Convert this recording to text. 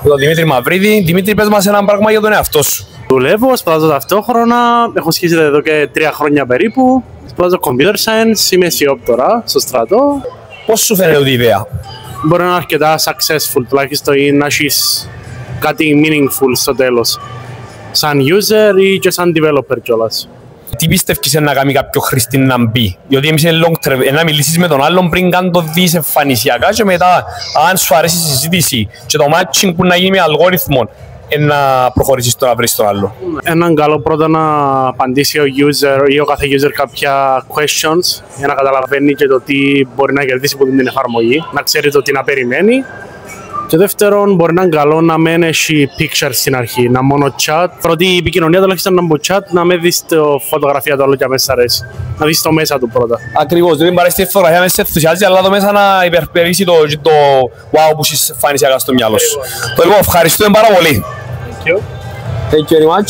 τον Δημήτρη Μαυρίδη. Δημήτρη, πες μας ένα πράγμα για τον εαυτό σου. Δουλεύω, σπουδάζω ταυτόχρονα. Έχω σχέση εδώ και 3 χρόνια περίπου. Σπουδάζω computer science, είμαι αισιόπτωρα στο στρατό. Πώς σου φαίνεται η ιδέα? Μπορεί να είναι αρκετά successful, τουλάχιστον ή να έχεις κάτι meaningful στο τέλος. Σαν user ή και σαν developer κιόλας. Τι πιστεύεις να κάνει κάποιο χρήστη να μπει? Διότι εμείς είναι long term, να μιλήσεις με τον άλλον πριν καν το δεις εμφανισιακά και μετά, αν σου αρέσει η συζήτηση και το matching που να γίνει με αλγόριθμο, να προχωρήσεις το να βρεις τον άλλο. Έναν καλό πρώτα να απαντήσει ο user ή ο κάθε user κάποια questions για να καταλαβαίνει και το τι μπορεί να κερδίσει από την εφαρμογή, να ξέρει το τι να περιμένει. Και δεύτερον, μπορεί να είναι καλό να μην έχει pictures στην αρχή, να μόνο chat. Πρώτη η επικοινωνία τουλάχιστον να μπω chat, να μην δεις τη φωτογραφία του άλλου και αμέσως αρέσει. Να δεις το μέσα του πρώτα. Ακριβώς, δεν παρέσει τη φωτογραφία μέσα σε ενθουσιάζει, αλλά το μέσα να υπερπερίσει το wow που έχεις εμφανισιακά στο μυαλό σου. Το λοιπόν, ευχαριστούμε πάρα πολύ. Thank you. Thank you very much.